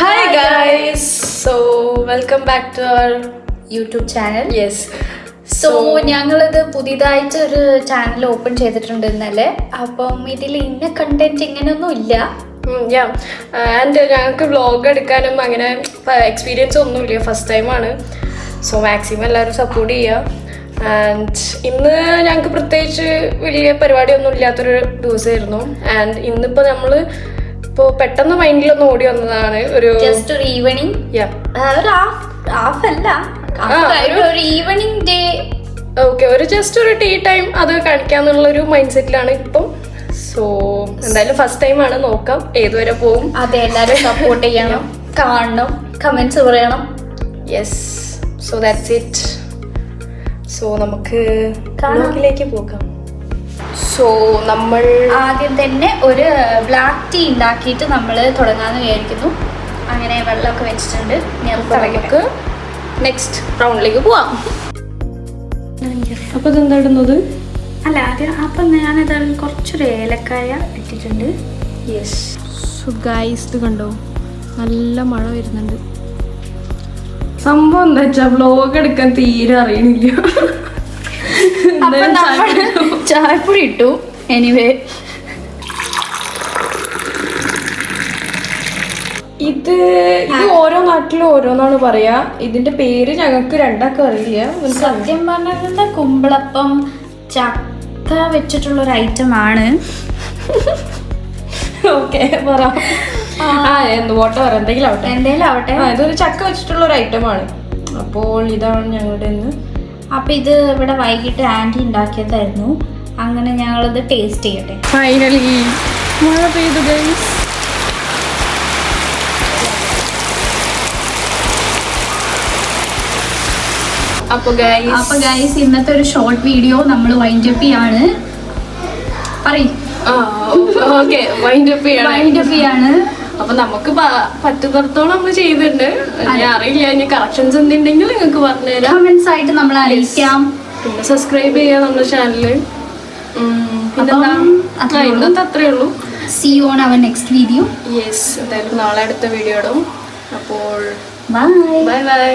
Hi guys, so welcome back to our YouTube channel. yes. So ഞങ്ങളിത് പുതിയതായിട്ട് ഒരു channel open ചെയ്തിട്ടുണ്ട് ഇന്നലെ. അപ്പം ഇതിൽ ഇന്ന കണ്ടന്റ് ഇങ്ങനെയൊന്നും ഇല്ല. ആൻഡ് ഞങ്ങൾക്ക് വ്ളോഗ് എടുക്കാനും അങ്ങനെ എക്സ്പീരിയൻസ് ഒന്നുമില്ല, ഫസ്റ്റ് ടൈമാണ്. സോ മാക്സിമം എല്ലാവരും സപ്പോർട്ട് ചെയ്യുക. ആൻഡ് ഇന്ന് ഞങ്ങൾക്ക് പ്രത്യേകിച്ച് വലിയ പരിപാടിയൊന്നും ഇല്ലാത്തൊരു ദിവസമായിരുന്നു. ആൻഡ് ഇന്നിപ്പോൾ നമ്മൾ ഇപ്പോൾ പെട്ടെന്ന് മൈൻഡിലൊന്ന് ഓടി വന്നതാണ് ഒരു ജസ്റ്റ് ഒരു ഈവനിങ്, ഒരു ഹാഫ് അല്ല, ഒരു ഈവനിങ് ഡേ. ഓക്കെ, ഒരു ജസ്റ്റ് ഒരു ടീ ടൈം അത് കാണിക്കാന്നുള്ളൊരു മൈൻഡ് സെറ്റിലാണ് ഇപ്പം. സോ എന്തായാലും ഫസ്റ്റ് ടൈമാണ്, നോക്കാം ഏതുവരെ പോകും. അതെ, എല്ലാവരും സപ്പോർട്ട് ചെയ്യണം, കാണണം, കമന്റ്സ് പറയണം. Yes, so that's it. So നമുക്ക് വ്ളോഗിലേക്ക് പോകാം. സോ നമ്മൾ ആദ്യം തന്നെ ഒരു ബ്ലാക്ക് ടീ ഉണ്ടാക്കിയിട്ട് നമ്മൾ തുടങ്ങാമെന്ന് വിചാരിക്കുന്നു. അങ്ങനെ വെള്ളമൊക്കെ വെച്ചിട്ടുണ്ട്. നമുക്ക് നെക്സ്റ്റ് റൗണ്ടിലേക്ക് പോവാം. അപ്പൊ ഇതെന്താ ഇടുന്നത്? അല്ല, ആദ്യം അപ്പം ഞാനത് കുറച്ചൊരു ഏലക്കായ ഇട്ടിട്ടുണ്ട്. യെസ്. സോ ഗൈസ്, ഇത് കണ്ടോ, നല്ല മഴ വരുന്നുണ്ട്. സംഭവം എന്താ വെച്ചാ വ്ളോഗ് എടുക്കാൻ തീരെ അറിയണില്ല. ചായപ്പൊടി ഇട്ടു. എനിവേ, ഇത് ഓരോ നാട്ടിലും ഓരോന്നാണ് പറയാ. ഇതിന്റെ പേര് ഞങ്ങൾക്ക് രണ്ടാക്കും അറിയില്ല. സത്യം പറഞ്ഞാൽ കുമ്പളപ്പം ചക്ക വെച്ചിട്ടുള്ള ഒരു ഐറ്റം ആണ്. ഓക്കെ, പറ. എന്തെങ്കിലും ആവട്ടെ. ഇതൊരു ചക്ക വെച്ചിട്ടുള്ള ഒരു ഐറ്റം ആണ്. അപ്പോൾ ഇതാണ് ഞങ്ങളുടെ ഇന്ന്. അപ്പൊ ഇത് ഇവിടെ വൈകിട്ട് ആന്റി ഉണ്ടാക്കിയതായിരുന്നു. അങ്ങനെ ഞങ്ങളിത് ടേസ്റ്റ് ചെയ്യട്ടെ. ഫൈനലി മഴ പെയ്തു ഗൈസ്. അപ്പൊ ഗൈസ് ഇന്നത്തെ ഒരു ഷോർട്ട് വീഡിയോ നമ്മൾ വൈൻഡ് അപ്പ് ചെയ്യാണ്. വൈൻഡ് അപ്പ് ചെയ്യാണ്. അപ്പൊ നമുക്ക് പറ്റുന്നിടത്തോളം നമ്മൾ ചെയ്തിട്ടുണ്ട്. ഞാൻ അറിയില്ല, ഇനി കറക്ഷൻസ് എന്തുണ്ടെങ്കിൽ നിങ്ങൾക്ക് പറഞ്ഞുതരാം. കമന്റ്സ് ആയിട്ട് നമ്മൾ അറിയിക്കാം. പിന്നെ സബ്സ്ക്രൈബ് ചെയ്യാം നമ്മുടെ ചാനല്. ഇന്നത്തെ അത്രേ ഉള്ളൂ. See you on our next video. Yes, എന്തായാലും നാളെ അടുത്ത വീഡിയോ ഇടും. അപ്പോൾ ബൈ ബൈ.